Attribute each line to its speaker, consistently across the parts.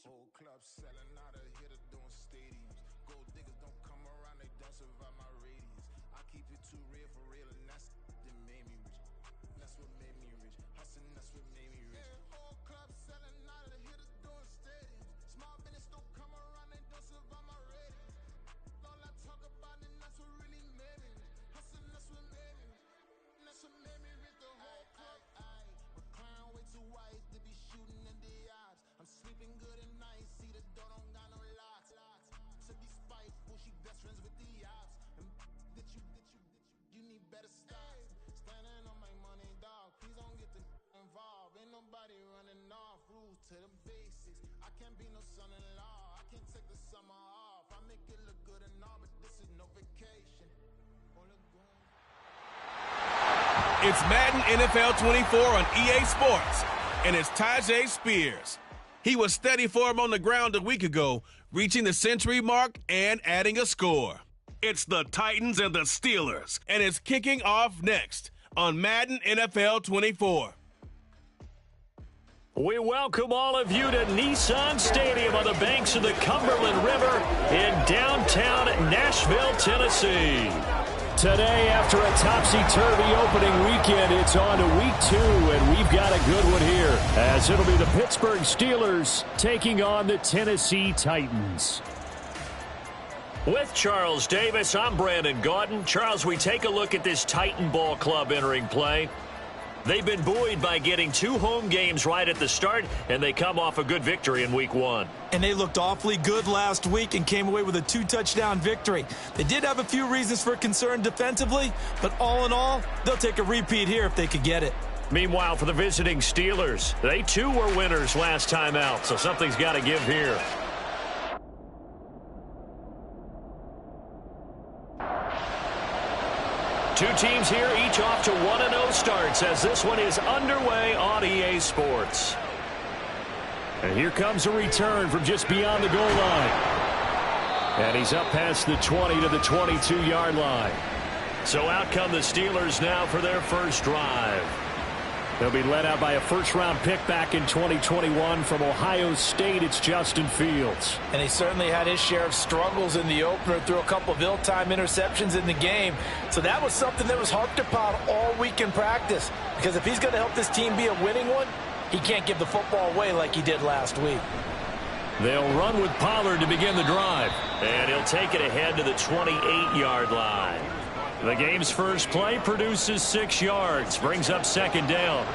Speaker 1: Whole club selling out of here to doing stadiums. Gold diggers don't come around, they don't survive my radius. I keep it too real for real, and that's that made me rich. That's what made me rich. Hustling, that's what made me rich. Whole club selling out of here to doing stadiums. Small business don't come around, they don't survive my radius. All I talk about, and that's what really made me rich. Hustling, that's what made me rich. That's what made me rich. The whole club. Recline way too white to be shooting in the odds. I'm sleeping good at night, see the door don't got no locks. To be spiteful, she best friends with the ops. And you need better stocks. Standing on my money, dog. Please don't get the involved. Ain't nobody running off. Rules to the basics. I can't be no son-in-law. I can't take the summer off. I make it look good and all, but this is no vacation.
Speaker 2: It's Madden NFL 24 on EA Sports, and it's Tyjae Spears. He was steady for him on the ground a week ago, reaching the century mark and adding a score. It's the Titans and the Steelers, and it's kicking off next on Madden NFL 24.
Speaker 3: We welcome all of you to Nissan Stadium on the banks of the Cumberland River in downtown Nashville, Tennessee. Today, after a topsy-turvy opening weekend, it's on to week 2, and we've got a good one here, as it'll be the Pittsburgh Steelers taking on the Tennessee Titans. With Charles Davis, I'm Brandon Gaudin. Charles, we take a look at this Titan Ball Club entering play. They've been buoyed by getting 2 home games right at the start, and they come off a good victory in week 1.
Speaker 4: And they looked awfully good last week and came away with a 2-touchdown victory. They did have a few reasons for concern defensively, but all in all, they'll take a repeat here if they could get it.
Speaker 3: Meanwhile, for the visiting Steelers, they too were winners last time out, so something's got to give here. Two teams here, each off to 1-0 starts as this one is underway on EA Sports. And here comes a return from just beyond the goal line. And he's up past the 20 to the 22-yard line. So out come the Steelers now for their first drive. They'll be led out by a first-round pick back in 2021 from Ohio State. It's Justin Fields.
Speaker 4: And he certainly had his share of struggles in the opener, threw a couple of ill-timed interceptions in the game. So that was something that was harped upon all week in practice. Because if he's going to help this team be a winning one, he can't give the football away like he did last week.
Speaker 3: They'll run with Pollard to begin the drive. And he'll take it ahead to the 28-yard line. The game's first play produces 6 yards, brings up second down.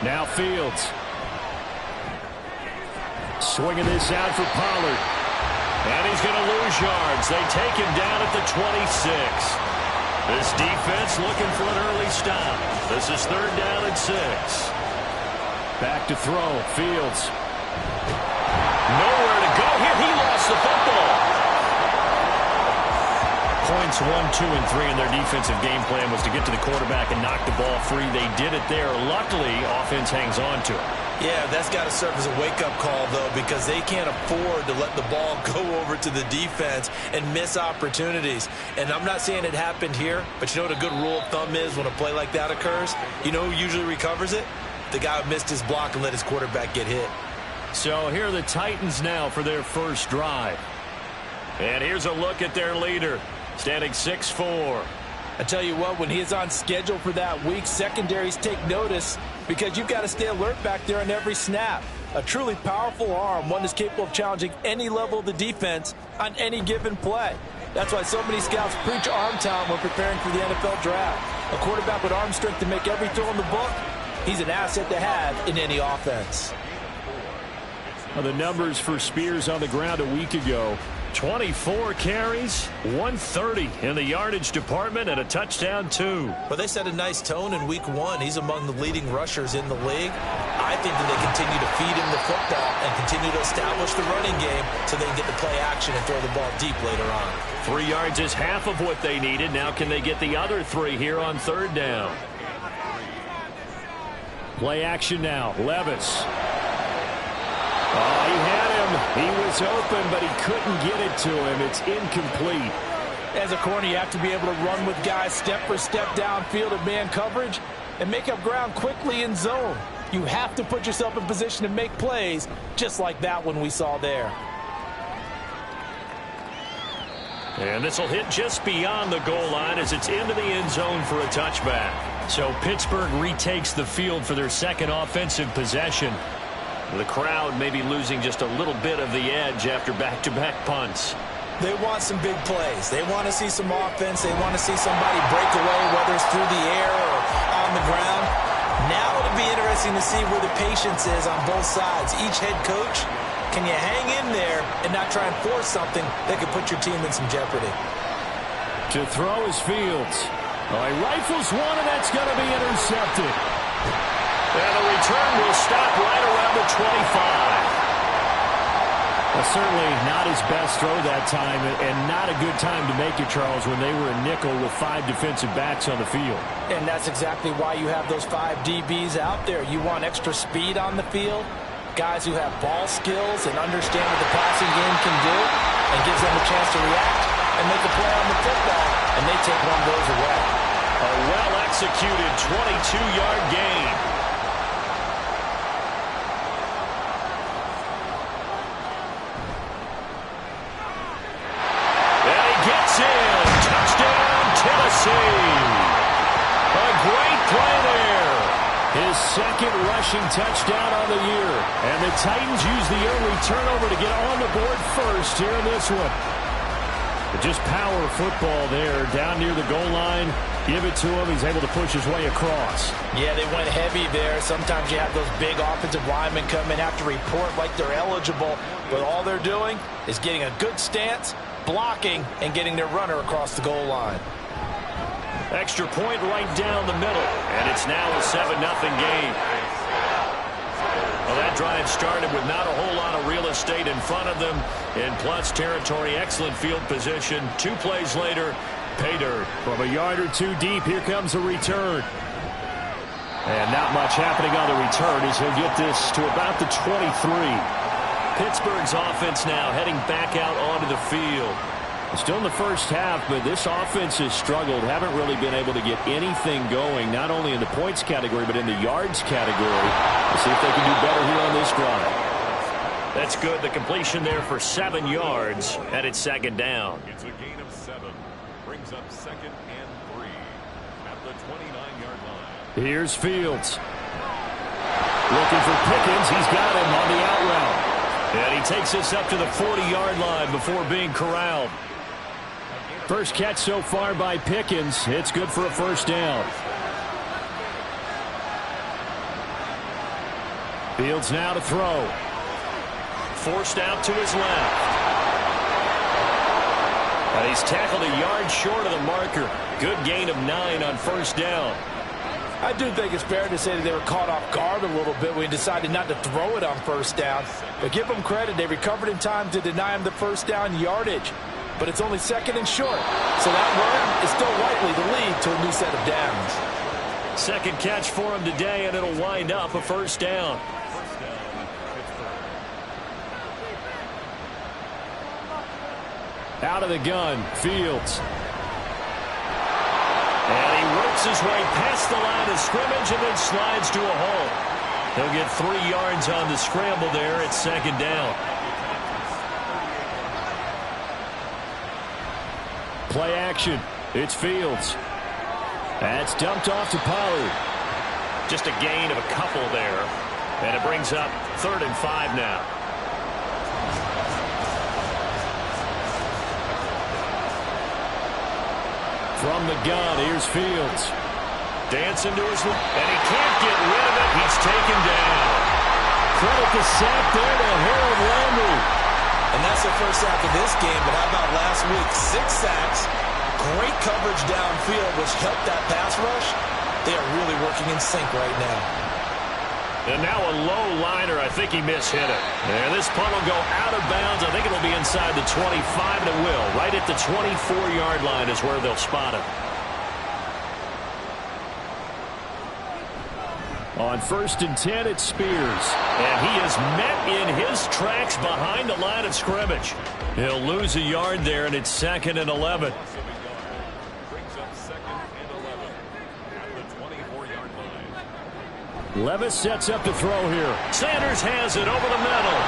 Speaker 3: Now Fields. Swinging this out for Pollard. And he's going to lose yards. They take him down at the 26. This defense looking for an early stop. This is 3rd down and 6. Back to throw. Fields. Nowhere to go here. He lost the football. Points 1, 2, and 3 in their defensive game plan was to get to the quarterback and knock the ball free. They did it there. Luckily, offense hangs on to it.
Speaker 4: Yeah, that's got to serve as a wake-up call, though, because they can't afford to let the ball go over to the defense and miss opportunities. And I'm not saying it happened here, but you know what a good rule of thumb is when a play like that occurs? You know who usually recovers it? The guy who missed his block and let his quarterback get hit.
Speaker 3: So here are the Titans now for their first drive. And here's a look at their leader, standing 6'4".
Speaker 4: I tell you what, when he is on schedule for that week, secondaries take notice because you've got to stay alert back there on every snap. A truly powerful arm, one that's capable of challenging any level of the defense on any given play. That's why so many scouts preach arm talent when preparing for the NFL draft. A quarterback with arm strength to make every throw in the book, he's an asset to have in any offense.
Speaker 3: Well, the numbers for Spears on the ground a week ago. 24 carries, 130 in the yardage department, and a touchdown, 2.
Speaker 4: Well, they set a nice tone in week 1. He's among the leading rushers in the league. I think that they continue to feed him the football and continue to establish the running game so they can get the play action and throw the ball deep later on.
Speaker 3: 3 yards is half of what they needed. Now can they get the other 3 here on 3rd down? Play action now. Levis. Oh, he had him. He was open, but he couldn't get it to him. It's incomplete.
Speaker 4: As a corner, you have to be able to run with guys step for step downfield in man coverage and make up ground quickly in zone. You have to put yourself in position to make plays, just like that one we saw there.
Speaker 3: And this will hit just beyond the goal line as it's into the end zone for a touchback. So Pittsburgh retakes the field for their second offensive possession. The crowd may be losing just a little bit of the edge after back-to-back punts.
Speaker 4: They want some big plays. They want to see some offense. They want to see somebody break away, whether it's through the air or on the ground. Now it'll be interesting to see where the patience is on both sides. Each head coach, can you hang in there and not try and force something that could put your team in some jeopardy?
Speaker 3: To throw is Fields. He rifles one, and that's going to be intercepted. And the return will stop right around the 25.
Speaker 5: Certainly not his best throw that time, and not a good time to make it, Charles, when they were in nickel with 5 defensive backs on the field.
Speaker 4: And that's exactly why you have those 5 DBs out there. You want extra speed on the field, guys who have ball skills and understand what the passing game can do, and gives them a chance to react and make a play on the football, and they take one of those away.
Speaker 3: A well-executed 22-yard gain.
Speaker 5: A great play there. His second rushing touchdown on the year. And the Titans use the early turnover to get on the board first here in this one. But just power football there down near the goal line. Give it to him. He's able to push his way across.
Speaker 4: Yeah, they went heavy there. Sometimes you have those big offensive linemen come in, have to report like they're eligible. But all they're doing is getting a good stance, blocking, and getting their runner across the goal line.
Speaker 3: Extra point right down the middle, and it's now a 7-0 game. Well, that drive started with not a whole lot of real estate in front of them. In plus territory, excellent field position. 2 plays later, pay dirt.
Speaker 5: From a yard or 2 deep, here comes the return. And not much happening on the return as he'll get this to about the 23.
Speaker 3: Pittsburgh's offense now heading back out onto the field.
Speaker 5: Still in the first half, but this offense has struggled. Haven't really been able to get anything going, not only in the points category, but in the yards category. We'll see if they can do better here on this drive.
Speaker 3: That's good. The completion there for 7 yards, and it's second down.
Speaker 6: It's a gain of 7. Brings up 2nd and 3 at the 29-yard line.
Speaker 5: Here's Fields. Looking for Pickens. He's got him on the out route.
Speaker 3: And he takes us up to the 40-yard line before being corralled.
Speaker 5: First catch so far by Pickens. It's good for a first down. Fields now to throw.
Speaker 3: Forced out to his left. And he's tackled a yard short of the marker. Good gain of 9 on first down.
Speaker 4: I do think it's fair to say that they were caught off guard a little bit when he decided not to throw it on first down. But give them credit. They recovered in time to deny him the first down yardage. But it's only 2nd and short. So that run is still likely to lead to a new set of downs.
Speaker 3: Second catch for him today, and it'll wind up a first down.
Speaker 5: Out of the gun, Fields.
Speaker 3: And he works his way past the line of scrimmage and then slides to a hole. He'll get 3 yards on the scramble there. It's second down.
Speaker 5: Play action. It's Fields. That's dumped off to Pollard.
Speaker 3: Just a gain of a couple there. And it brings up 3rd and 5 now.
Speaker 5: From the gun, here's Fields.
Speaker 3: Dancing to his left, and he can't get rid of it. He's taken down.
Speaker 5: Credit the sack there to Harold Landry.
Speaker 4: And that's the first sack of this game, but how about last week? 6 sacks, great coverage downfield, which helped that pass rush. They are really working in sync right now.
Speaker 3: And now a low liner. I think he mishit it. And this punt will go out of bounds. I think it'll be inside the 25, and it will. Right at the 24-yard line is where they'll spot him.
Speaker 5: On 1st and 10, it's Spears.
Speaker 3: And he is met in his tracks behind the line of scrimmage. He'll lose a yard there, and it's 2nd and 11. Levis sets up to throw here. Sanders has it over the middle.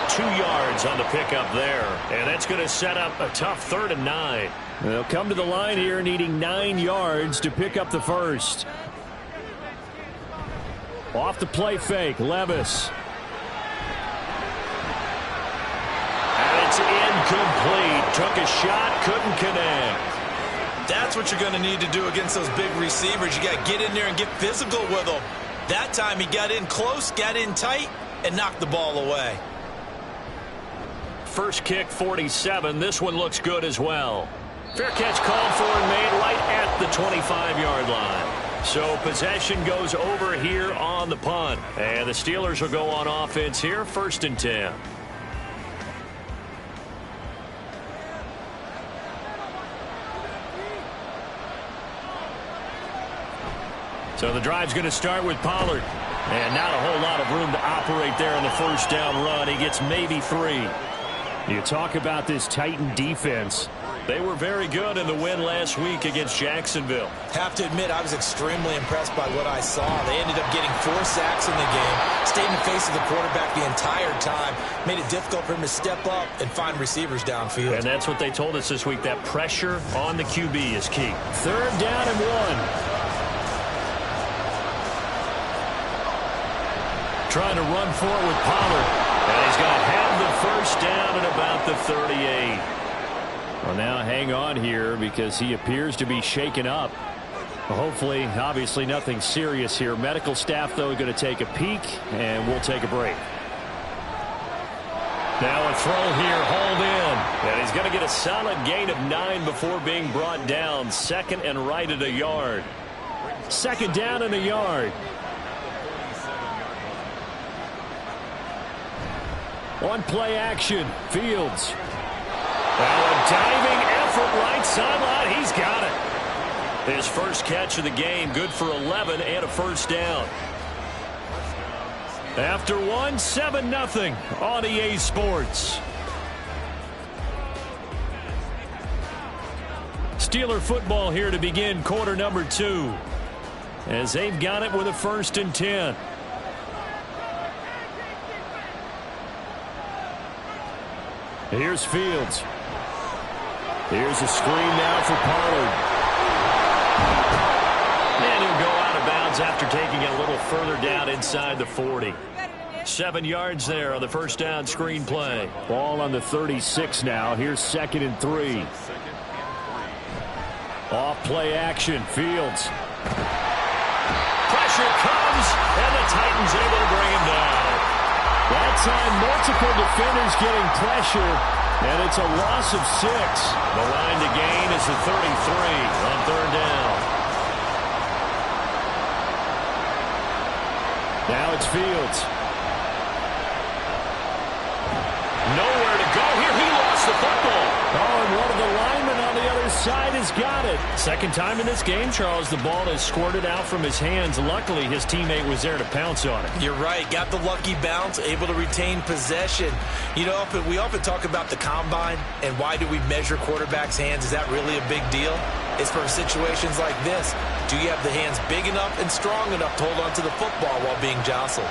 Speaker 3: 2 yards on the pickup there. And that's going to set up a tough 3rd and 9. They'll come to the line here needing 9 yards to pick up the first. Off the play fake, Levis. And it's incomplete. Took a shot, couldn't connect.
Speaker 4: That's what you're going to need to do against those big receivers. You got to get in there and get physical with them. That time he got in close, got in tight, and knocked the ball away.
Speaker 3: First kick, 47. This one looks good as well. Fair catch called for and made right at the 25-yard line. So possession goes over here on the punt. And the Steelers will go on offense here, 1st and 10. So the drive's going to start with Pollard. And not a whole lot of room to operate there on the first down run. He gets maybe 3. You talk about this Titan defense. They were very good in the win last week against Jacksonville.
Speaker 4: Have to admit, I was extremely impressed by what I saw. They ended up getting 4 sacks in the game, stayed in the face of the quarterback the entire time, made it difficult for him to step up and find receivers downfield.
Speaker 3: And that's what they told us this week, that pressure on the QB is key. 3rd down and 1. Trying to run forward with Pollard. And he's going to have the first down at about the 38. Well, now hang on here because he appears to be shaken up. Hopefully, obviously nothing serious here. Medical staff, though, going to take a peek, and we'll take a break. Now a throw here, hauled in. And he's going to get a solid gain of 9 before being brought down. 2nd and right at a yard. 2nd down and a yard. On play action, Fields. Now a diving effort right sideline. He's got it. His first catch of the game, good for 11 and a first down. After 1, 7-0 on EA Sports. Steeler football here to begin quarter number 2. As they've got it with a 1st and 10. Here's Fields. Here's a screen now for Pollard. And he'll go out of bounds after taking it a little further down inside the 40. 7 yards there on the first down screen play. Ball on the 36 now. Here's 2nd and 3. Off play action. Fields. Pressure comes, and the Titans able to bring him down. That time, multiple defenders getting pressure, and it's a loss of 6. The line to gain is the 33 on 3rd down. Now it's Fields. Nowhere to go here. He lost the football. Oh, and one of the linemen on the other side has got it. 2nd time in this game, Charles, the ball has squirted out from his hands. Luckily, his teammate was there to pounce on it. You're right. Got the lucky bounce, able to retain possession. You know, we often talk about the combine and why do we measure quarterbacks' hands. Is that really a big deal? It's for situations like this. Do you have the hands big enough and strong enough to hold on to the football while being jostled?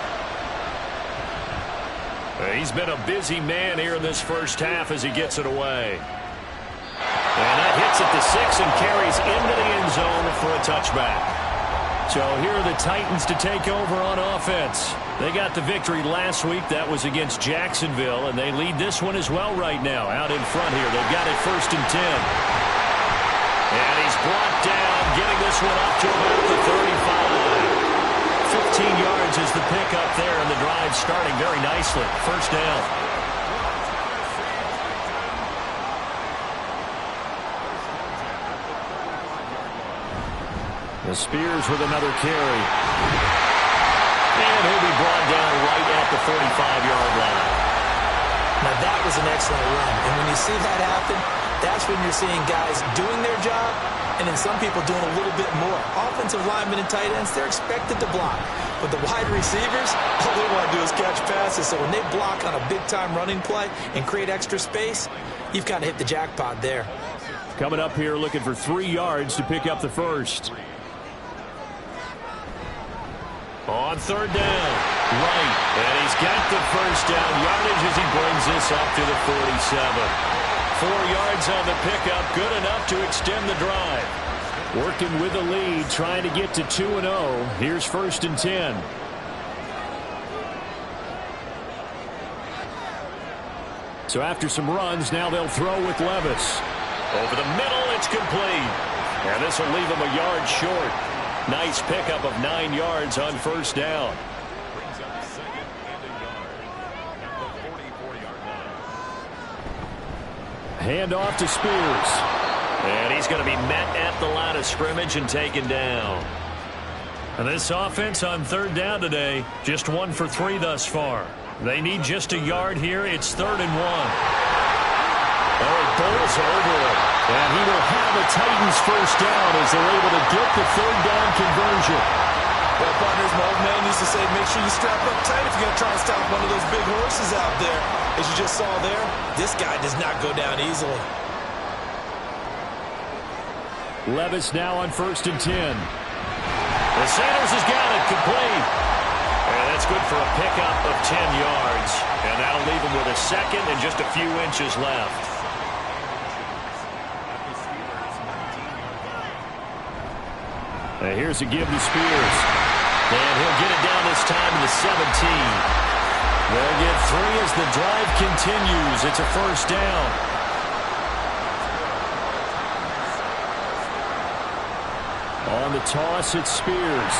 Speaker 3: He's been a busy man here in this first half as he gets it away. And that hits at the 6 and carries into the end zone for a touchback. So here are the Titans to take over on offense. They got the victory last week. That was against Jacksonville, and they lead this one as well right now. Out in front here, they've got it 1st and 10. And he's brought down, getting this one up to about the 35. 15 yards is the pickup there, and the drive starting very nicely. First down. The Spears with another carry. And he'll be brought down right at the 45-yard line. Now that was an excellent run, and when you see that happen, that's when you're seeing guys doing their job and then some people doing a little bit more. Offensive linemen and tight ends, they're expected to block. But the wide receivers, all they want to do is catch passes. So when they block on a big-time running play and create extra space, you've got to hit the jackpot there. Coming up here looking for 3 yards to pick up the first. On third down, right. And he's got the first down yardage as he brings this up to the 47. 4 yards on the pickup, good enough to extend the drive. Working with the lead, trying to get to 2-0. Here's 1st and 10. So after some runs, now they'll throw with Levis. Over the middle, it's complete. And this will leave him a yard short. Nice pickup of 9 yards on first down.
Speaker 6: Brings up 2nd and a yard at the 44-yard line.
Speaker 3: Hand off to Spears. And he's going to be met at the line of scrimmage and taken down. And this offense on third down today, just 1 for 3 thus far. They need just a yard here. It's 3rd and 1. Oh, it bowls over it. And he will have a Titans first down as they're able to get the 3rd down conversion.
Speaker 4: Well, partners, my old man used to say, make sure you strap up tight if you're going to try and stop one of those big horses out there. As you just saw there, this guy does not go down easily.
Speaker 3: Levis now on 1st and 10. The Sanders has got it complete. And that's good for a pickup of 10 yards. And that'll leave him with a 2nd and just a few inches left. And here's a give to Spears. And he'll get it down this time to the 17. They'll get 3 as the drive continues. It's a first down. On the toss, it's Spears.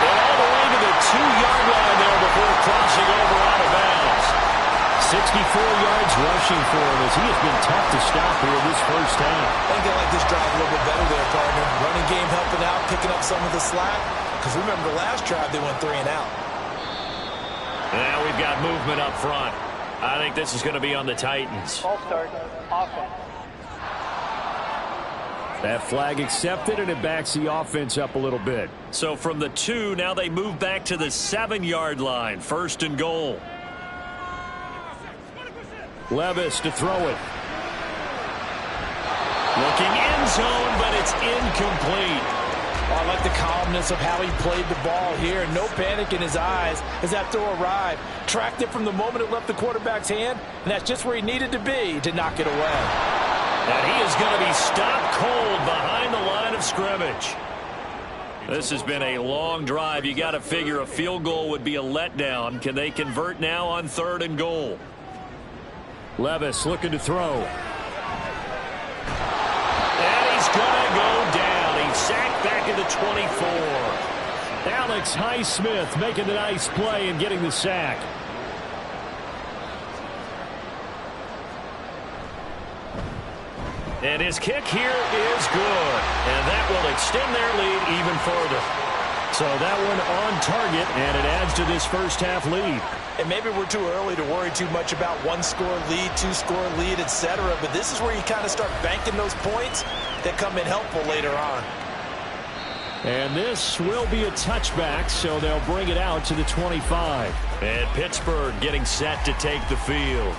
Speaker 3: And all the way to the 2-yard line there before crossing over out of bounds. 64 yards rushing for him as he has been tough to stop here this first half.
Speaker 4: I think they like this drive a little bit better there, partner. Running game helping out, picking up some of the slack. Because remember the last drive, they went 3 and out.
Speaker 3: Now we've got movement up front. I think this is going to be on the Titans.
Speaker 7: False start, offense.
Speaker 3: That flag accepted, and it backs the offense up a little bit. So from the 2, now they move back to the 7-yard line. 1st and goal. Levis to throw it. Looking end zone, but it's incomplete.
Speaker 4: Oh, I like the calmness of how he played the ball here. No panic in his eyes as that throw arrived. Tracked it from the moment it left the quarterback's hand, and that's just where he needed to be to knock it away.
Speaker 3: And he is going to be stopped cold behind the line of scrimmage. This has been a long drive. You got to figure a field goal would be a letdown. Can they convert now on 3rd and goal? Levis looking to throw. And he's going to go down. He's sacked back at the 24. Alex Highsmith making a nice play and getting the sack. And his kick here is good. And that will extend their lead even further. So that one on target, and it adds to this first half lead.
Speaker 4: And maybe we're too early to worry too much about 1-score lead, 2-score lead, etc. But this is where you kind of start banking those points that come in helpful later on.
Speaker 3: And this will be a touchback, so they'll bring it out to the 25. And Pittsburgh getting set to take the field.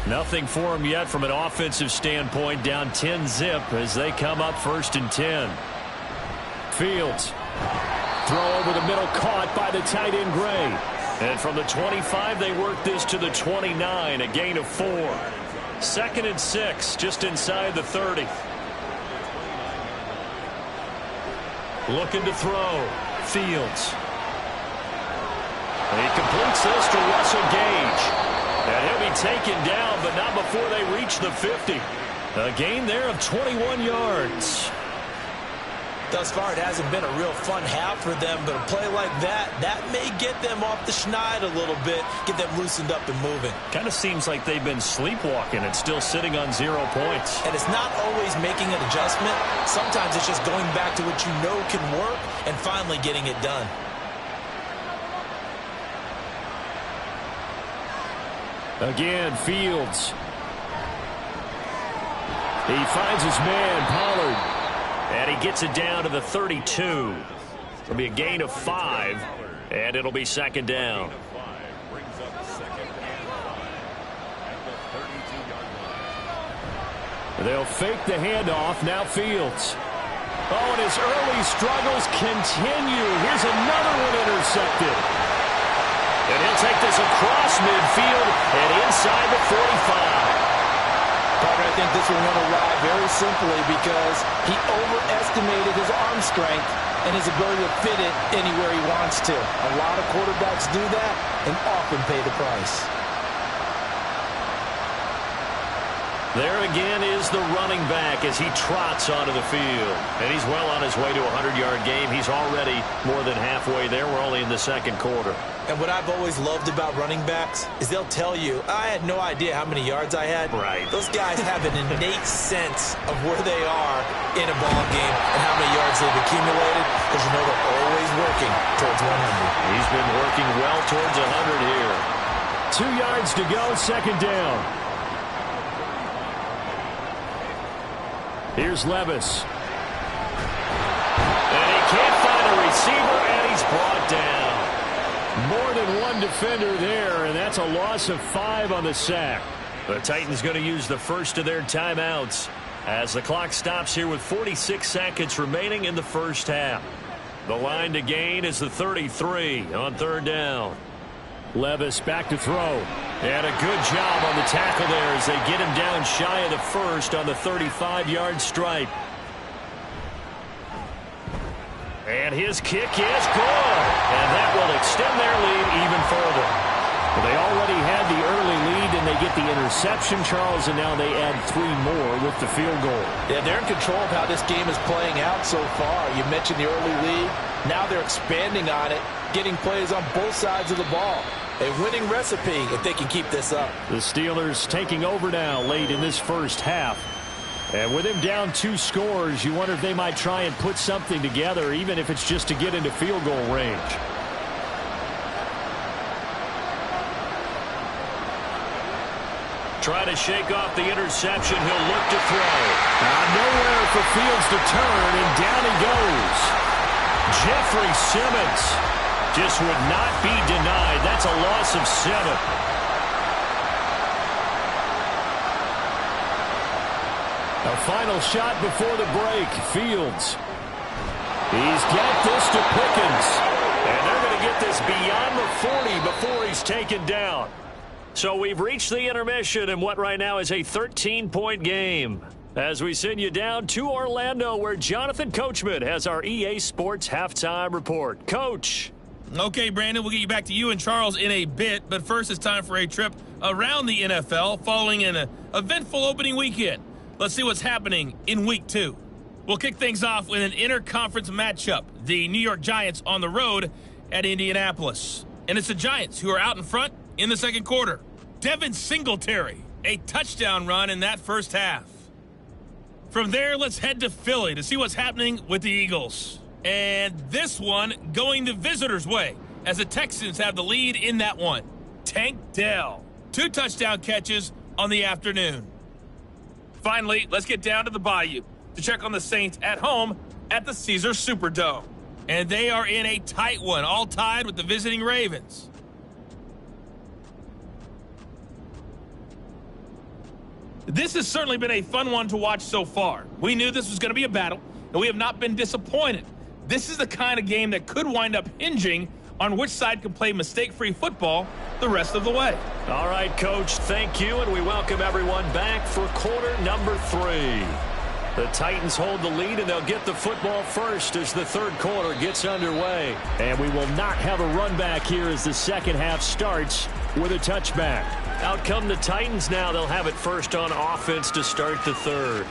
Speaker 3: Nothing for them yet from an offensive standpoint, down 10-zip as they come up 1st and 10. Fields. Throw over the middle, caught by the tight end Gray. And from the 25, they work this to the 29, a gain of 4. 2nd and 6, just inside the 30. Looking to throw. Fields. And he completes this to Russell Gage. And he'll be taken down, but not before they reach the 50. A gain there of 21 yards.
Speaker 4: Thus far, it hasn't been a real fun half for them, but a play like that may get them off the schneid a little bit, get them loosened up and moving.
Speaker 3: Kind of seems like they've been sleepwalking and still sitting on 0 points.
Speaker 4: And it's not always making an adjustment. Sometimes it's just going back to what you know can work and finally getting it done.
Speaker 3: Again, Fields. He finds his man, Pollard. And he gets it down to the 32. It'll be a gain of 5, and it'll be 2nd down.
Speaker 6: Brings up 2nd and 5 at the 32-yard line.
Speaker 3: They'll fake the handoff. Now Fields. Oh, and his early struggles continue. Here's another one intercepted. And he'll take this across midfield and inside the 45.
Speaker 4: Partner, I think this will run a ride very simply because he overestimated his arm strength and his ability to fit it anywhere he wants to. A lot of quarterbacks do that and often pay the price.
Speaker 3: There again is the running back as he trots onto the field. And he's well on his way to a 100-yard game. He's already more than halfway there. We're only in the second quarter.
Speaker 4: And what I've always loved about running backs is they'll tell you, I had no idea how many yards I had.
Speaker 3: Right.
Speaker 4: Those guys have an innate sense of where they are in a ball game and how many yards they've accumulated because you know they're always working towards 100.
Speaker 3: He's been working well towards 100 here. 2 yards to go, second down. Here's Levis. And he can't find a receiver, and he's brought down. More than one defender there, and that's a loss of 5 on the sack. The Titans going to use the first of their timeouts as the clock stops here with 46 seconds remaining in the first half. The line to gain is the 33 on third down. Levis back to throw. And a good job on the tackle there as they get him down shy of the first on the 35-yard stripe. And his kick is good. And that will extend their lead even further. Well, they already had the early lead, and they get the interception, Charles, and now they add 3 more with the field goal.
Speaker 4: Yeah, they're in control of how this game is playing out so far. You mentioned the early lead. Now they're expanding on it, getting plays on both sides of the ball. A winning recipe if they can keep this up.
Speaker 3: The Steelers taking over now late in this first half. And with him down 2 scores, you wonder if they might try and put something together, even if it's just to get into field goal range. Try to shake off the interception. He'll look to throw. Nowhere for Fields to turn, and down he goes. Jeffrey Simmons just would not be denied. That's a loss of 7. A final shot before the break. Fields. He's got this to Pickens. And they're going to get this beyond the 40 before he's taken down. So we've reached the intermission in what right now is a 13-point game. As we send you down to Orlando, where Jonathan Coachman has our EA Sports Halftime Report. Coach.
Speaker 2: Okay, Brandon, we'll get you back to you and Charles in a bit, but first it's time for a trip around the NFL following an eventful opening weekend. Let's see what's happening in Week 2. We'll kick things off with an interconference matchup. The New York Giants on the road at Indianapolis. And it's the Giants who are out in front in the second quarter. Devin Singletary, a touchdown run in that first half. From there, let's head to Philly to see what's happening with the Eagles. And this one going the visitors' way as the Texans have the lead in that one. Tank Dell, 2 touchdown catches on the afternoon. Finally, let's get down to the Bayou to check on the Saints at home at the Caesars Superdome. And they are in a tight one, all tied with the visiting Ravens. This has certainly been a fun one to watch so far. We knew this was going to be a battle, and we have not been disappointed. This is the kind of game that could wind up hinging on which side can play mistake-free football the rest of the way.
Speaker 3: All right, Coach, thank you, and we welcome everyone back for quarter number 3. The Titans hold the lead, and they'll get the football first as the third quarter gets underway. And we will not have a run back here as the second half starts with a touchback. Out come the Titans now. They'll have it first on offense to start the third.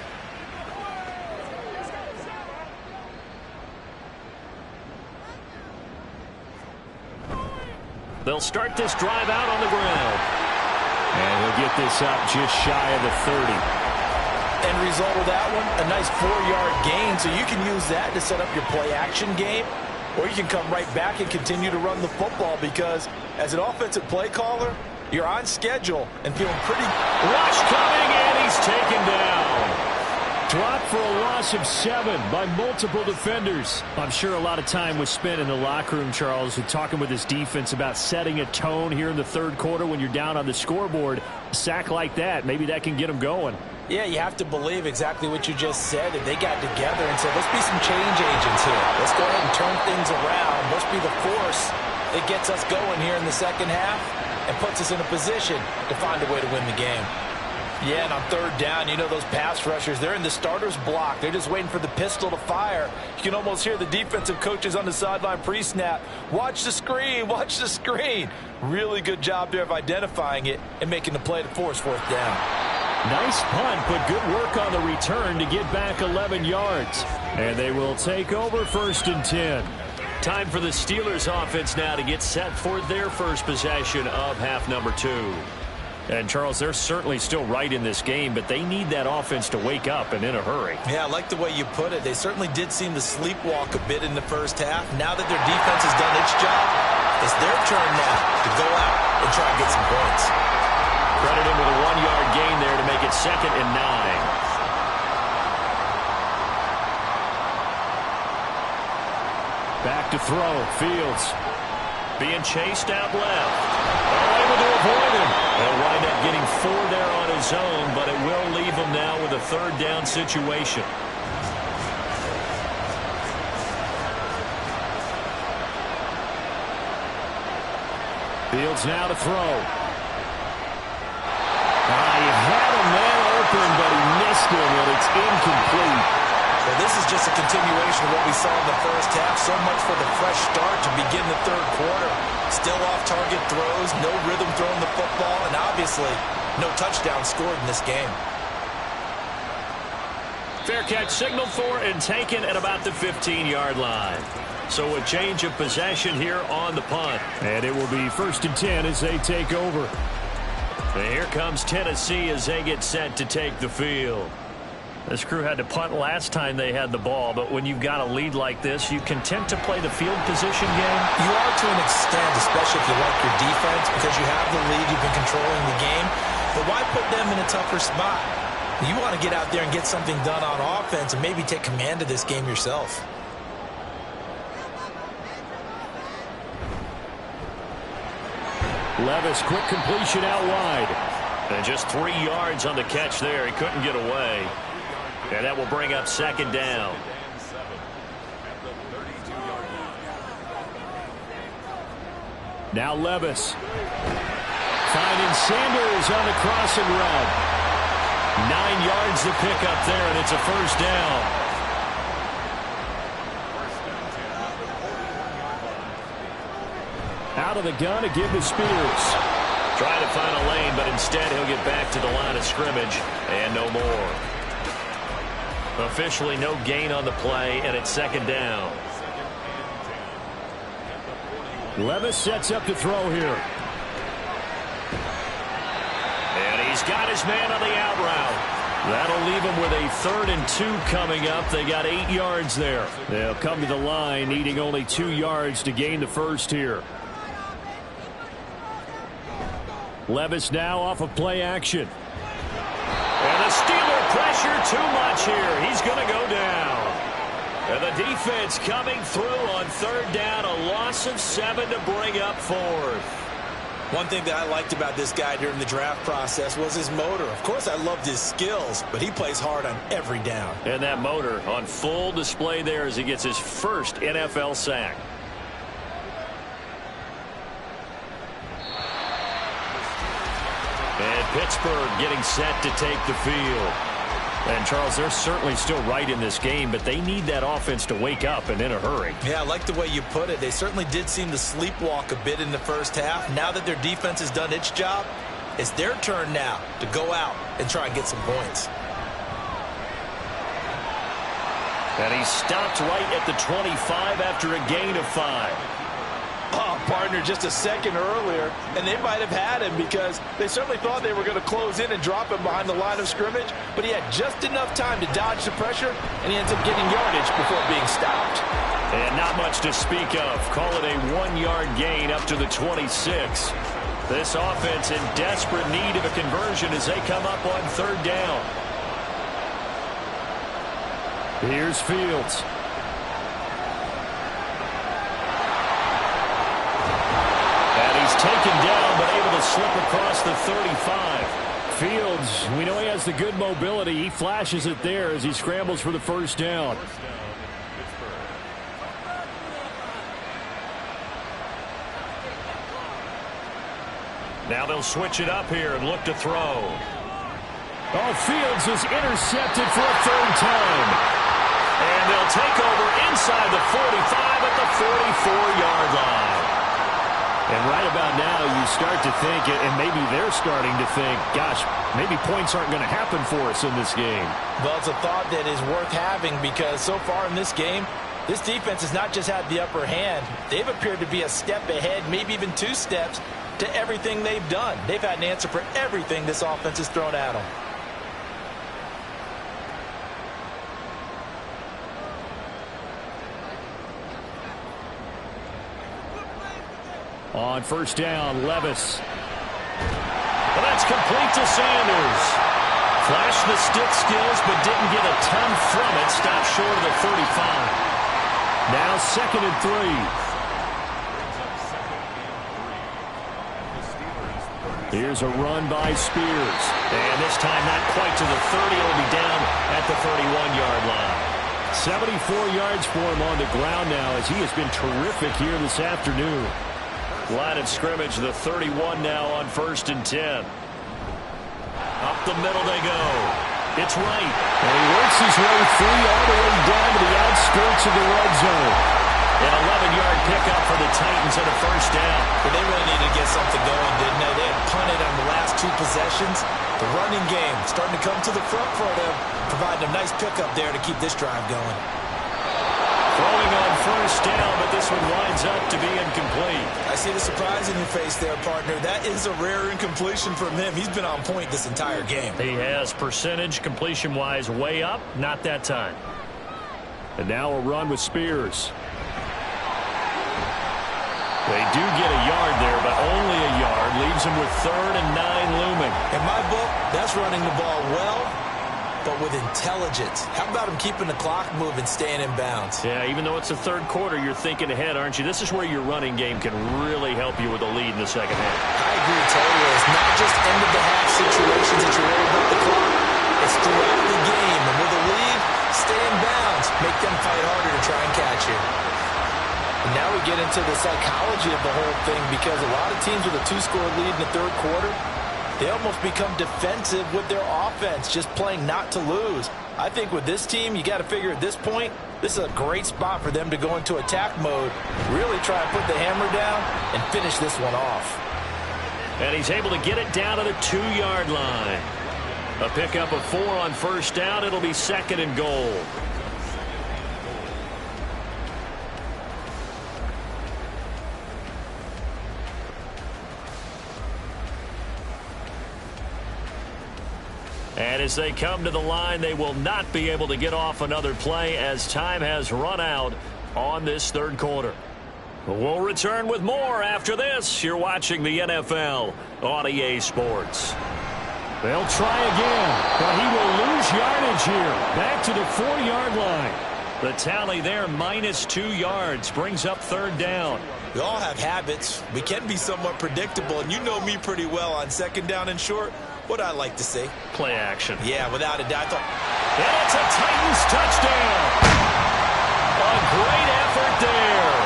Speaker 3: They'll start this drive out on the ground. And he'll get this up just shy of the 30.
Speaker 4: End result of that one, a nice 4-yard gain. So you can use that to set up your play-action game, or you can come right back and continue to run the football because as an offensive play caller, you're on schedule and feeling pretty.
Speaker 3: Rush coming, and he's taken down. Dropped for a loss of 7 by multiple defenders. I'm sure a lot of time was spent in the locker room, Charles, talking with his defense about setting a tone here in the third quarter when you're down on the scoreboard. A sack like that, maybe that can get him going.
Speaker 4: Yeah, you have to believe exactly what you just said. That they got together and said, let's be some change agents here. Let's go ahead and turn things around. Let's be the force that gets us going here in the second half and puts us in a position to find a way to win the game. Yeah, and on third down, you know those pass rushers, they're in the starter's block. They're just waiting for the pistol to fire. You can almost hear the defensive coaches on the sideline pre-snap. Watch the screen, watch the screen. Really good job there of identifying it and making the play to force fourth down.
Speaker 3: Nice punt, but good work on the return to get back 11 yards. And they will take over 1st and 10. Time for the Steelers offense now to get set for their first possession of half number 2. And, Charles, they're certainly still right in this game, but they need that offense to wake up and in a hurry.
Speaker 4: Yeah, I like the way you put it. They certainly did seem to sleepwalk a bit in the first half. Now that their defense has done its job, it's their turn now to go out and try and get some points.
Speaker 3: Credit him with a 1-yard gain there to make it 2nd and 9. Back to throw. Fields being chased out left. Able to avoid him. He'll wind up getting 4 there on his own, but it will leave him now with a 3rd down situation. Fields now to throw. He had a man open, but he missed him, and it's incomplete.
Speaker 4: Well, this is just a continuation of what we saw in the first half. So much for the fresh start to begin the third quarter. Still off-target throws, no rhythm throwing the football, and obviously no touchdown scored in this game.
Speaker 3: Fair catch signaled for and taken at about the 15-yard line. So a change of possession here on the punt. And it will be 1st and 10 as they take over. And here comes Tennessee as they get set to take the field. This crew had to punt last time they had the ball, but when you've got a lead like this, you content to play the field position game?
Speaker 4: You are to an extent, especially if you like your defense, because you have the lead, you've been controlling the game. But why put them in a tougher spot? You want to get out there and get something done on offense and maybe take command of this game yourself.
Speaker 3: Levis, quick completion out wide. And just 3 yards on the catch there. He couldn't get away. And that will bring up 2nd down. Now Levis. Finding Sanders on the crossing route. 9 yards to pick up there, and it's a 1st down. Out of the gun to give to Spears. Trying to find a lane, but instead he'll get back to the line of scrimmage, and no more. Officially no gain on the play, and it's 2nd down. Levis sets up to throw here. And he's got his man on the out route. That'll leave him with a 3rd and 2 coming up. They got 8 yards there. They'll come to the line, needing only 2 yards to gain the first here. Levis now off of play action. And the Steeler pressure too much here. He's going to go down. And the defense coming through on 3rd down. A loss of 7 to bring up 4th.
Speaker 4: One thing that I liked about this guy during the draft process was his motor. Of course, I loved his skills, but he plays hard on every down.
Speaker 3: And that motor on full display there as he gets his first NFL sack. And Pittsburgh getting set to take the field. And, Charles, they're certainly still right in this game, but they need that offense to wake up and in a hurry.
Speaker 4: Yeah, I like the way you put it. They certainly did seem to sleepwalk a bit in the first half. Now that their defense has done its job, it's their turn now to go out and try and get some points.
Speaker 3: And he stopped right at the 25 after a gain of 5.
Speaker 4: Oh, partner, just a second earlier, and they might have had him because they certainly thought they were going to close in and drop him behind the line of scrimmage, but he had just enough time to dodge the pressure, and he ends up getting yardage before being stopped.
Speaker 3: And not much to speak of. Call it a 1-yard gain up to the 26. This offense in desperate need of a conversion as they come up on 3rd down. Here's Fields. Taken down, but able to slip across the 35.
Speaker 5: Fields, we know he has the good mobility. He flashes it there as he scrambles for the first down.
Speaker 3: Now they'll switch it up here and look to throw.
Speaker 5: Oh, Fields is intercepted for a third time.
Speaker 3: And they'll take over inside the 45 at the 44-yard line.
Speaker 5: And right about now, you start to think, and maybe they're starting to think, gosh, maybe points aren't going to happen for us in this game.
Speaker 4: Well, it's a thought that is worth having because so far in this game, this defense has not just had the upper hand. They've appeared to be a step ahead, maybe even 2 steps to everything they've done. They've had an answer for everything this offense has thrown at them.
Speaker 5: On first down, Levis.
Speaker 3: Well, that's complete to Sanders. Flashed the stick skills, but didn't get a ton from it. Stopped short of the 35.
Speaker 5: Now 2nd and 3. Here's a run by Spears.
Speaker 3: And this time not quite to the 30. It'll be down at the 31-yard line.
Speaker 5: 74 yards for him on the ground now as he has been terrific here this afternoon.
Speaker 3: Line of scrimmage, the 31 now on 1st and 10. Up the middle they go. It's right.
Speaker 5: And he works his way free all the way down to the outskirts of the red zone.
Speaker 3: An 11-yard pickup for the Titans and a first down.
Speaker 4: But they really needed to get something going, didn't they? They had punted on the last 2 possessions. The running game starting to come to the front for them, providing a nice pickup there to keep this drive going.
Speaker 3: Throwing on first down, but this one winds up to be incomplete.
Speaker 4: I see the surprise in your face there, partner. That is a rare incompletion from him. He's been on point this entire game.
Speaker 3: He has percentage completion-wise way up, not that time.
Speaker 5: And now a run with Spears.
Speaker 3: They do get a yard there, but only a yard. Leaves him with 3rd and 9 looming.
Speaker 4: In my book, that's running the ball well, but with intelligence. How about him keeping the clock moving, staying in bounds?
Speaker 3: Yeah, even though it's the 3rd quarter, you're thinking ahead, aren't you? This is where your running game can really help you with a lead in the second half.
Speaker 4: I agree totally. It's not just end-of-the-half situations that you're worried about the clock. It's throughout the game. And with a lead, stay in bounds. Make them fight harder to try and catch you. And now we get into the psychology of the whole thing because a lot of teams with a 2-score lead in the 3rd quarter, they almost become defensive with their offense, just playing not to lose. I think with this team, you got to figure at this point, this is a great spot for them to go into attack mode, really try and put the hammer down and finish this one off.
Speaker 3: And he's able to get it down to the 2-yard line. A pickup of 4 on first down. It'll be 2nd and goal. And as they come to the line, they will not be able to get off another play as time has run out on this 3rd quarter. We'll return with more after this. You're watching the NFL on EA Sports.
Speaker 5: They'll try again, but he will lose yardage here. Back to the 4-yard line.
Speaker 3: The tally there, -2 yards, brings up 3rd down.
Speaker 4: We all have habits. We can be somewhat predictable, and you know me pretty well on 2nd down and short. What I like to say.
Speaker 3: Play action.
Speaker 4: Yeah, without a doubt.
Speaker 3: And it's a Titans touchdown. A great effort there.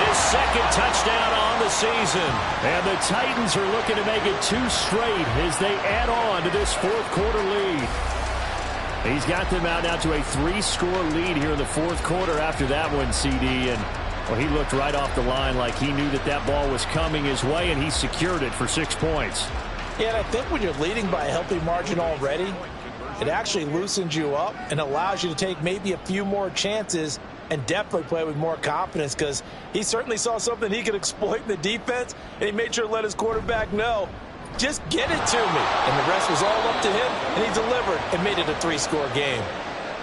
Speaker 3: His 2nd touchdown on the season.
Speaker 5: And the Titans are looking to make it 2 straight as they add on to this 4th quarter lead. He's got them out now to a 3-score lead here in the 4th quarter after that one, CD. And well, he looked right off the line like he knew that that ball was coming his way, and he secured it for 6 points.
Speaker 4: Yeah, and I think when you're leading by a healthy margin already, it actually loosens you up and allows you to take maybe a few more chances and definitely play with more confidence because he certainly saw something he could exploit in the defense, and he made sure to let his quarterback know, just get it to me. And the rest was all up to him, and he delivered and made it a 3-score game.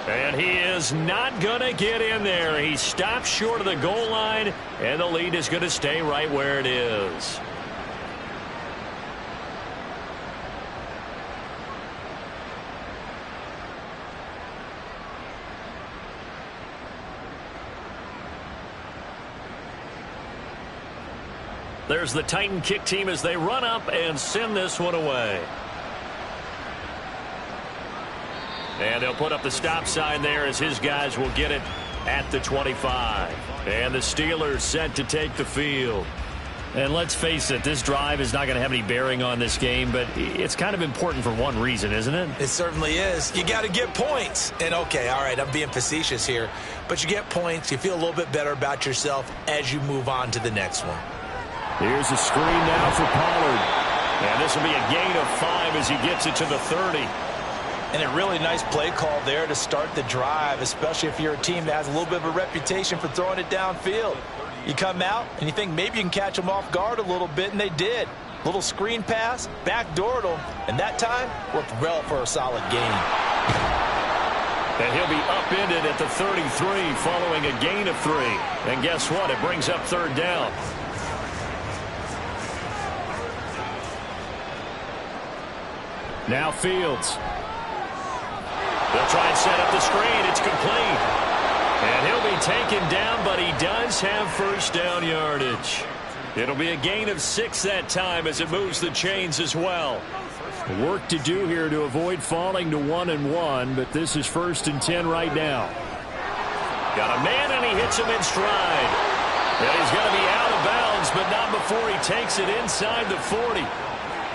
Speaker 3: And he is not going to get in there. He stopped short of the goal line, and the lead is going to stay right where it is. There's the Titan kick team as they run up and send this one away. And they'll put up the stop sign there as his guys will get it at the 25. And the Steelers set to take the field.
Speaker 5: And let's face it, this drive is not going to have any bearing on this game, but it's kind of important for one reason, isn't it?
Speaker 7: It certainly is. You got to get points. And, okay, all right, I'm being facetious here, but you get points, you feel a little bit better about yourself as you move on to the next one.
Speaker 3: Here's a screen now for Pollard. And this will be a gain of 5 as he gets it to the 30.
Speaker 7: And a really nice play call there to start the drive, especially if you're a team that has a little bit of a reputation for throwing it downfield. You come out and you think maybe you can catch them off guard a little bit, and they did. Little screen pass, backdoored them, and that time worked well for a solid gain.
Speaker 3: And he'll be upended at the 33 following a gain of 3. And guess what? It brings up third down.
Speaker 5: Now Fields.
Speaker 3: They'll try and set up the screen. It's complete. And he'll be taken down, but he does have first down yardage. It'll be a gain of 6 that time as it moves the chains as well.
Speaker 5: Work to do here to avoid falling to 1-1, but this is 1st and 10 right now.
Speaker 3: Got a man, and he hits him in stride. And he's going to be out of bounds, but not before he takes it inside the 40.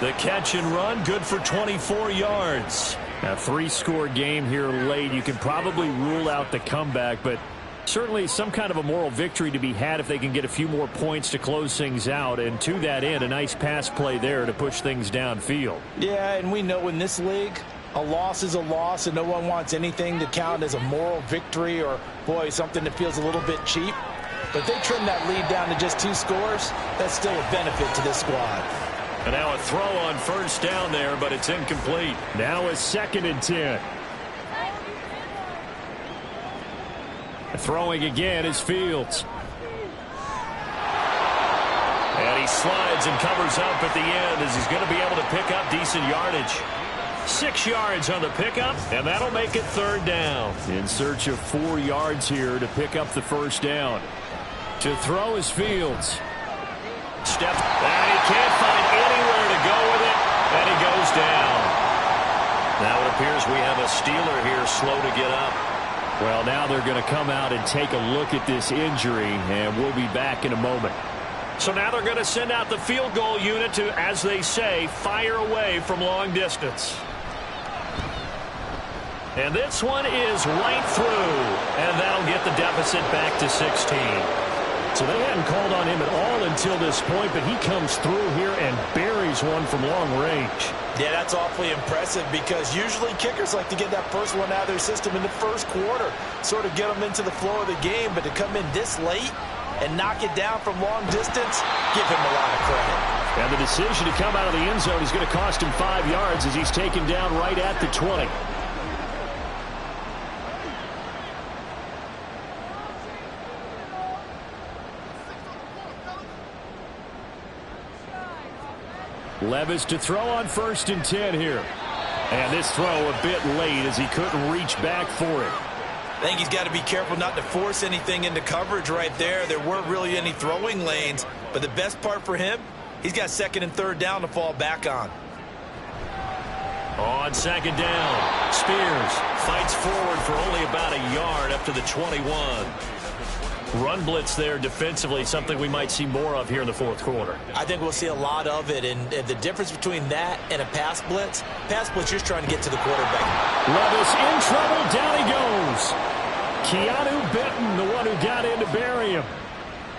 Speaker 3: The catch and run, good for 24 yards.
Speaker 5: A 3-score game here late. You can probably rule out the comeback, but certainly some kind of a moral victory to be had if they can get a few more points to close things out. And to that end, a nice pass play there to push things downfield.
Speaker 7: Yeah, and we know in this league, a loss is a loss, and no one wants anything to count as a moral victory or, boy, something that feels a little bit cheap. But if they trim that lead down to just 2 scores, that's still a benefit to this squad.
Speaker 3: And now a throw on first down there, but it's incomplete.
Speaker 5: Now a 2nd and 10. Throwing again is Fields.
Speaker 3: And he slides and covers up at the end as he's going to be able to pick up decent yardage. 6 yards on the pickup, and that'll make it third down.
Speaker 5: In search of 4 yards here to pick up the first down. To throw is Fields.
Speaker 3: Step, and he can't find anywhere to go with it, and he goes down. Now it appears we have a Steeler here slow to get up.
Speaker 5: Well, now they're going to come out and take a look at this injury, and we'll be back in a moment.
Speaker 3: So now they're going to send out the field goal unit to, as they say, fire away from long distance. And this one is right through, and that'll get the deficit back to 16.
Speaker 5: So they hadn't called on him at all until this point, but he comes through here and buries one from long range.
Speaker 7: Yeah, that's awfully impressive because usually kickers like to get that first one out of their system in the first quarter, sort of get them into the flow of the game, but to come in this late and knock it down from long distance, give him a lot of credit.
Speaker 5: And the decision to come out of the end zone is going to cost him 5 yards as he's taken down right at the 20. Levis to throw on 1st and 10 here. And this throw a bit late as he couldn't reach back for it.
Speaker 7: I think he's got to be careful not to force anything into coverage right there. There weren't really any throwing lanes, but the best part for him, he's got 2nd and 3rd down to fall back on.
Speaker 3: On 2nd down, Spears fights forward for only about a yard up to the 21. Run blitz there defensively, something we might see more of here in the 4th quarter.
Speaker 7: I think we'll see a lot of it, and the difference between that and a pass blitz, you're trying to get to the quarterback.
Speaker 5: Levis in trouble, down he goes. Keanu Benton, the one who got in to bury him.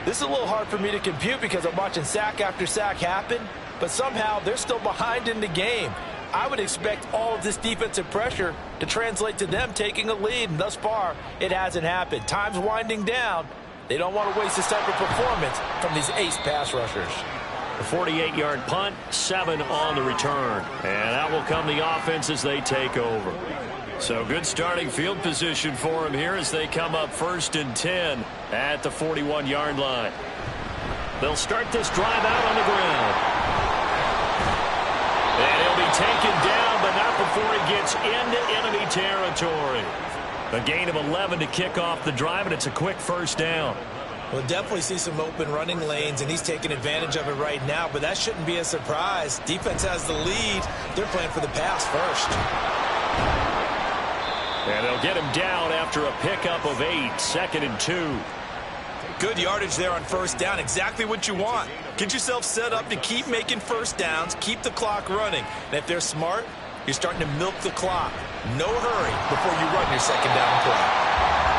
Speaker 7: This is a little hard for me to compute because I'm watching sack after sack happen, but somehow they're still behind in the game. I would expect all of this defensive pressure to translate to them taking a lead, and thus far, it hasn't happened. Time's winding down. They don't want to waste this type of performance from these ace pass rushers.
Speaker 3: A 48-yard punt, 7 on the return. And out will come the offense as they take over. So good starting field position for them here as they come up 1st and 10 at the 41-yard line. They'll start this drive out on the ground. And he'll be taken down, but not before he gets into enemy territory. A gain of 11 to kick off the drive, and it's a quick first down.
Speaker 7: We'll definitely see some open running lanes, and he's taking advantage of it right now, but that shouldn't be a surprise. Defense has the lead. They're playing for the pass first.
Speaker 3: And they'll get him down after a pickup of 8, 2nd and 2.
Speaker 7: Good yardage there on first down. Exactly what you want. Get yourself set up to keep making first downs, keep the clock running. And if they're smart, you're starting to milk the clock. No hurry before you run your second down play.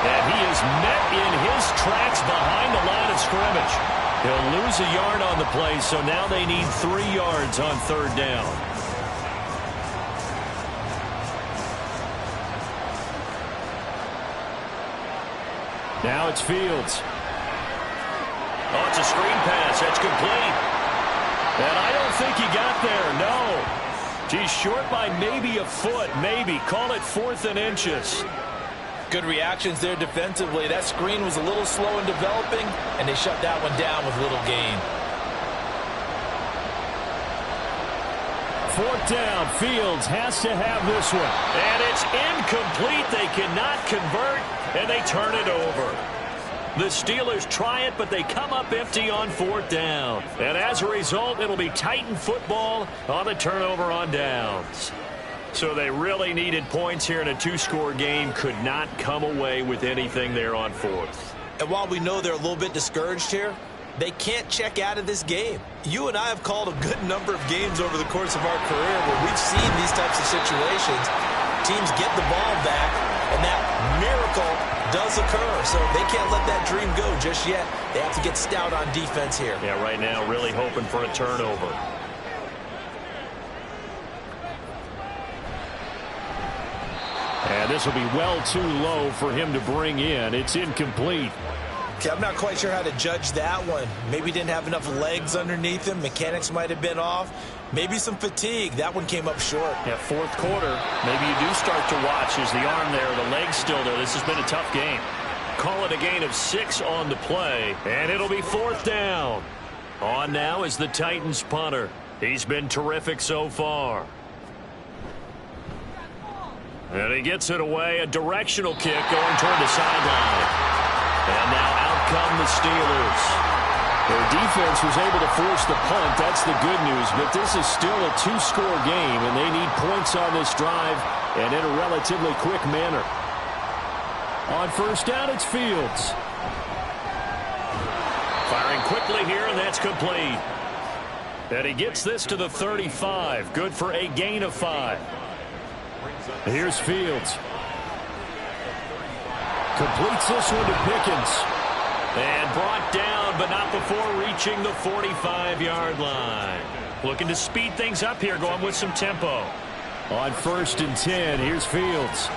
Speaker 3: And he is met in his tracks behind the line of scrimmage. He'll lose a yard on the play, so now they need 3 yards on third down. Now it's Fields. Oh, it's a screen pass. That's complete. And I don't think he got there, no. He's short by maybe a foot, maybe. Call it 4th and inches.
Speaker 7: Good reactions there defensively. That screen was a little slow in developing, and they shut that one down with little gain.
Speaker 3: 4th down. Fields has to have this one. And it's incomplete. They cannot convert, and they turn it over. The Steelers try it, but they come up empty on 4th down. And as a result, it'll be Titan football on the turnover on downs. So they really needed points here in a 2-score game. Could not come away with anything there on 4th.
Speaker 7: And while we know they're a little bit discouraged here, they can't check out of this game. You and I have called a good number of games over the course of our career where we've seen these types of situations. Teams get the ball back, and that miracle does occur. So they can't let that dream go just yet. They have to get stout on defense here.
Speaker 3: Yeah, right now really hoping for a turnover. And this will be well too low for him to bring in. It's incomplete.
Speaker 7: Okay, I'm not quite sure how to judge that one. Maybe didn't have enough legs underneath him. Mechanics might have been off. Maybe some fatigue. That one came up short.
Speaker 3: Yeah, 4th quarter. Maybe you do start to watch. Is the arm there, the leg's still there. This has been a tough game. Call it a gain of 6 on the play, and it'll be 4th down. On now is the Titans punter. He's been terrific so far. And he gets it away. A directional kick going toward the sideline. And now out come the Steelers. Their defense was able to force the punt. That's the good news. But this is still a 2-score game, and they need points on this drive and in a relatively quick manner. On first down, it's Fields. Firing quickly here, and that's complete. And he gets this to the 35. Good for a gain of 5. Here's Fields. Completes this one to Pickens. And brought down, but not before reaching the 45-yard line. Looking to speed things up here, going with some tempo. On 1st and 10, here's Fields.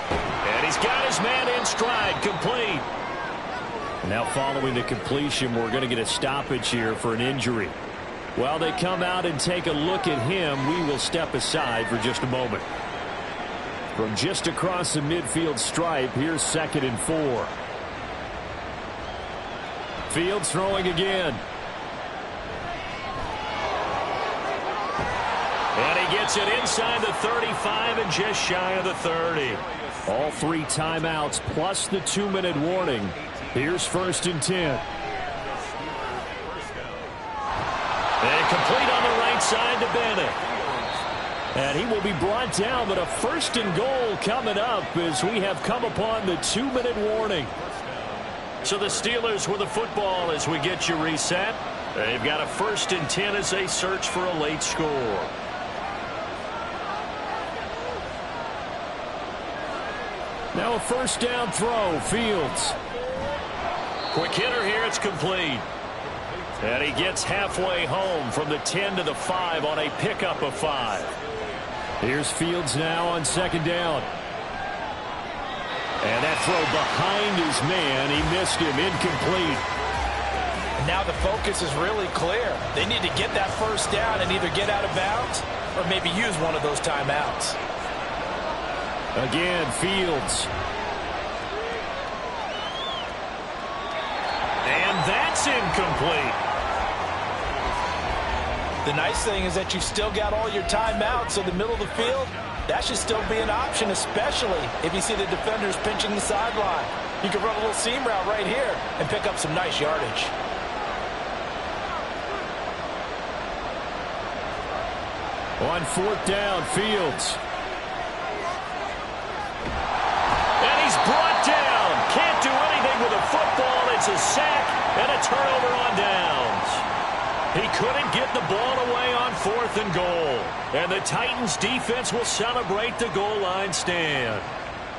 Speaker 3: And he's got his man in stride, complete. Now following the completion, we're going to get a stoppage here for an injury. While they come out and take a look at him, we will step aside for just a moment. From just across the midfield stripe, here's 2nd and 4. Fields throwing again. And he gets it inside the 35 and just shy of the 30. All 3 timeouts plus the 2-minute warning. Here's 1st and 10. And complete on the right side to Bennett. And he will be brought down, but a 1st and goal coming up as we have come upon the 2-minute warning. So the Steelers with the football as we get you reset. They've got a 1st and 10 as they search for a late score. Now a 1st down throw, Fields. Quick hitter here, it's complete. And he gets halfway home from the 10 to the 5 on a pickup of 5. Here's Fields now on 2nd down. And that throw behind his man, he missed him, incomplete.
Speaker 7: And now the focus is really clear. They need to get that 1st down and either get out of bounds or maybe use one of those timeouts.
Speaker 3: Again, Fields. And that's incomplete.
Speaker 7: The nice thing is that you've still got all your timeouts, so the middle of the field, that should still be an option, especially if you see the defenders pinching the sideline. You can run a little seam route right here and pick up some nice yardage.
Speaker 3: On 4th down, Fields. a sack and a turnover on downs. He couldn't get the ball away on 4th and goal. And the Titans defense will celebrate the goal line stand.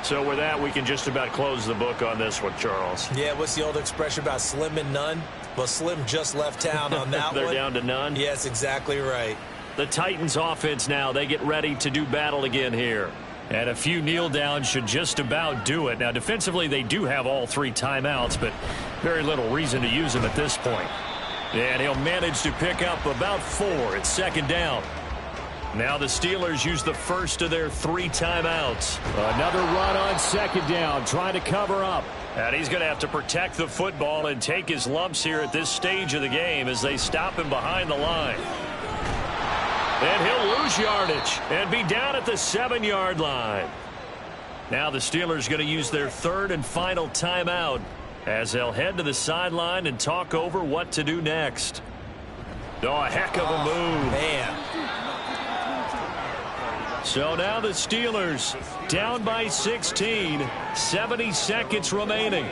Speaker 5: So with that, we can just about close the book on this one, Charles.
Speaker 7: Yeah, what's the old expression about slim and none? Well, Slim just left town on that
Speaker 5: They're
Speaker 7: one.
Speaker 5: down to none?
Speaker 7: Yes, exactly right.
Speaker 3: The Titans offense now, they get ready to do battle again here. And a few kneel downs should just about do it. Now, defensively, they do have all 3 timeouts, but very little reason to use them at this point. And he'll manage to pick up about 4. It's 2nd down. Now the Steelers use the first of their 3 timeouts.
Speaker 5: Another run on 2nd down, trying to cover up.
Speaker 3: And he's going to have to protect the football and take his lumps here at this stage of the game as they stop him behind the line. And he'll lose yardage and be down at the 7-yard line. Now the Steelers going to use their 3rd and final timeout as they'll head to the sideline and talk over what to do next. Oh, a heck of a move.
Speaker 7: Man.
Speaker 3: So now the Steelers down by 16, 70 seconds remaining.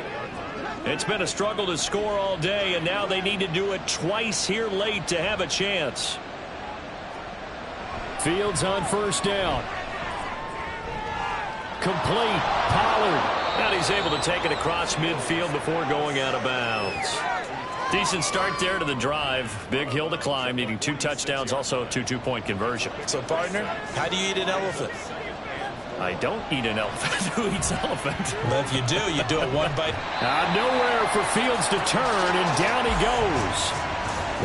Speaker 3: It's been a struggle to score all day, and now they need to do it twice here late to have a chance.
Speaker 5: Fields on 1st down. Complete. Pollard.
Speaker 3: And he's able to take it across midfield before going out of bounds. Decent start there to the drive. Big hill to climb, needing 2 touchdowns, also a 2-point conversion.
Speaker 7: So, partner, how do you eat an elephant?
Speaker 3: I don't eat an elephant. Who eats elephant?
Speaker 7: But if you do it one bite.
Speaker 5: Nowhere for Fields to turn, and down he goes.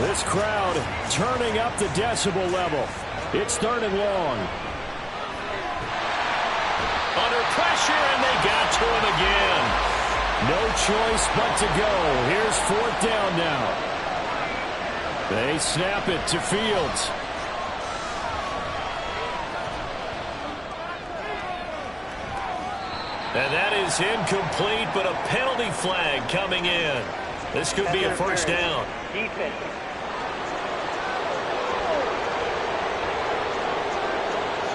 Speaker 5: This crowd turning up the decibel level. It's 3rd and long.
Speaker 3: Under pressure, and they got to him again.
Speaker 5: No choice but to go. Here's 4th down now. They snap it to Fields.
Speaker 3: And that is incomplete, but a penalty flag coming in. This could be a 1st down.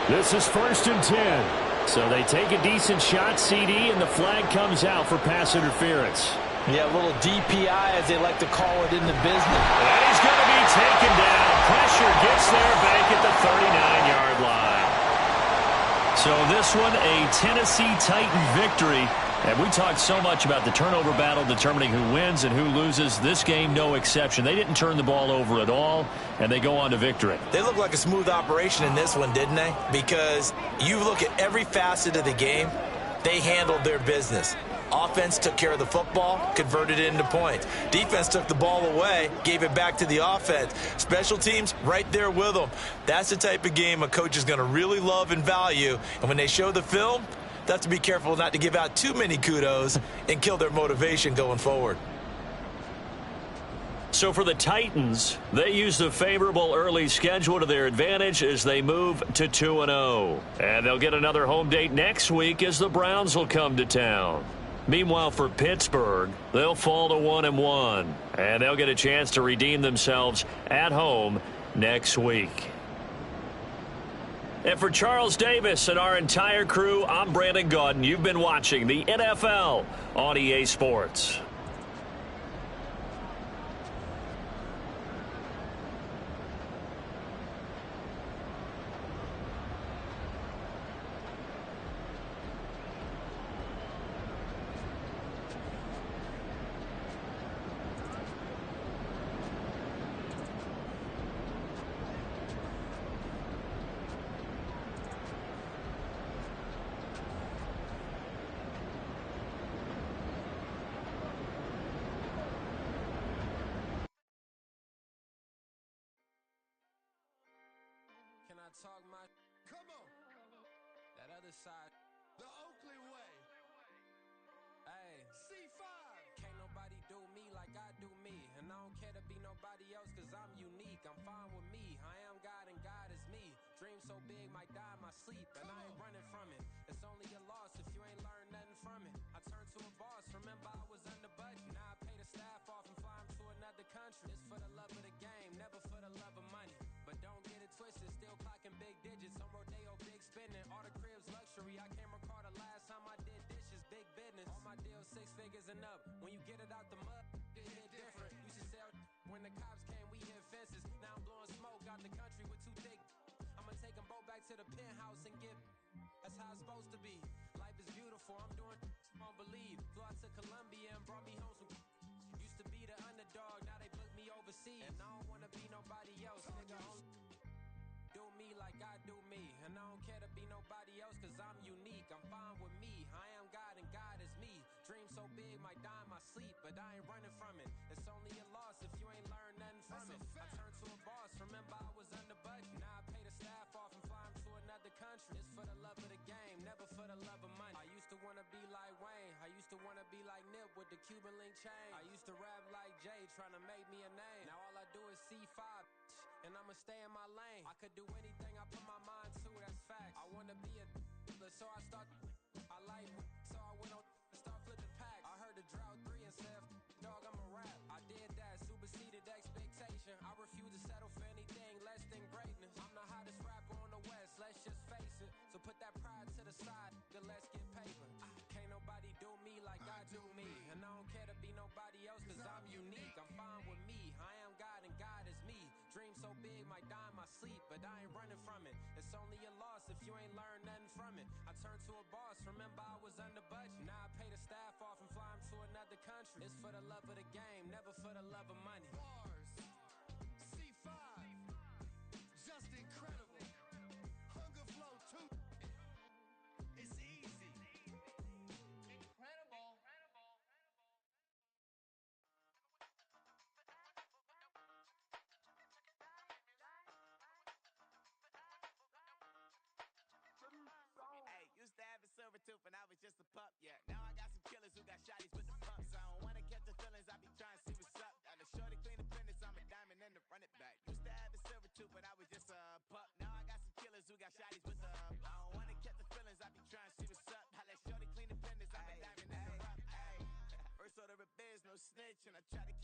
Speaker 5: This is 1st and 10. So they take a decent shot, CD, and the flag comes out for pass interference.
Speaker 7: Yeah, a little DPI, as they like to call it in the business.
Speaker 3: And he's going to be taken down. Pressure gets there back at the 39-yard line. So this one, a Tennessee Titan victory. And we talked so much about the turnover battle determining who wins and who loses. This game, no exception. They didn't turn the ball over at all, and they go on to victory.
Speaker 7: They look like a smooth operation in this one, didn't they? Because you look at every facet of the game, they handled their business. Offense took care of the football, converted it into points. Defense took the ball away, gave it back to the offense. Special teams, right there with them. That's the type of game a coach is going to really love and value. And when they show the film, they have to be careful not to give out too many kudos and kill their motivation going forward.
Speaker 3: So for the Titans, they use the favorable early schedule to their advantage as they move to 2-0. And they'll get another home date next week as the Browns will come to town. Meanwhile, for Pittsburgh, they'll fall to 1-1. And they'll get a chance to redeem themselves at home next week. And for Charles Davis and our entire crew, I'm Brandon Gaudin. You've been watching the NFL on EA Sports.
Speaker 8: Talk my come on that other side the Oakland way. Hey, C5 can't nobody do me like I do me, and I don't care to be nobody else cause I'm unique. I'm fine with me, I am God and God is me. Dream so big might die in my sleep, and I ain't running from it. It's only a loss if you ain't learned nothing from it. I turned to a boss, remember I was under budget. Now I pay the staff off and fly them to another country. It's for the love of the game, never for the love of money. But don't get it twisted, still clocking big digits on Rodeo, big spending. All the cribs luxury, I can't recall the last time I did dishes, big business. All my deals 6 figures and up, when you get it out the mud. the cops came, we hit fences. Now I'm blowing smoke out the country with too thick. I'ma take them both back to the penthouse and get. That's how it's supposed to be. Life is beautiful, I'm doing won't believe. Flew out to Colombia and brought me home some. Used to be the underdog, now they book me overseas. And I don't wanna be nobody else, nigga. Do me like I do me. And I don't care to be nobody else, cause I'm unique. I'm fine with me. I am God and God is me. Dream so big, might die in my sleep, but I ain't running from it. It's only a loss if you ain't learned nothing from it. I turned to a boss, remember I was under budget. Now I pay the staff off and fly them to another country. It's for the love of the game, never for the love of money. I used to wanna be like Wayne. I used to wanna be like Nip with the Cuban link chain. I used to rap like Jay, trying to make me a name. Now all I do is C5, and I'ma stay in my lane. I could do anything I put my mind to, that's facts. I wanna be a so I start. I like so I went on and start flipping packs. I heard the drought 3 and said, dog, I'm a rap. I did that, superseded expectation. I refuse to settle for anything less than greatness. I'm the hottest rapper on the West, let's just face it. So put that pride to the side, then let's get paper. Can't nobody do me like I do me. And I don't care to be nobody else, cause I'm unique. I'm fine with me, I am God and God is me. Dream so big, might die in my sleep, but I ain't running from it. It's only a loss if you ain't learned nothing from it. I turned to a boss, remember I was under budget. Now I pay the staff off and fly them to another country. It's for the love of the game, never for the love of money.
Speaker 1: Bars, C5, just incredible. Hunger flow too. It's easy. Incredible.
Speaker 9: Hey, used to have a silver tooth and I was just a pup, yeah. Now I got some killers who got shotties with the pumps. I don't wanna catch the feelings, I be trying to see what's up. Got a shorty clean the business, I'm a diamond and to run it back. Used to have a silver tooth, but I was just a pup. Now I got some killers who got shotties with the I don't wanna catch the feelings, I be trying to see what's up. I let shorty clean the business, I'm a diamond and to rough. First order of biz, no snitch, and I try to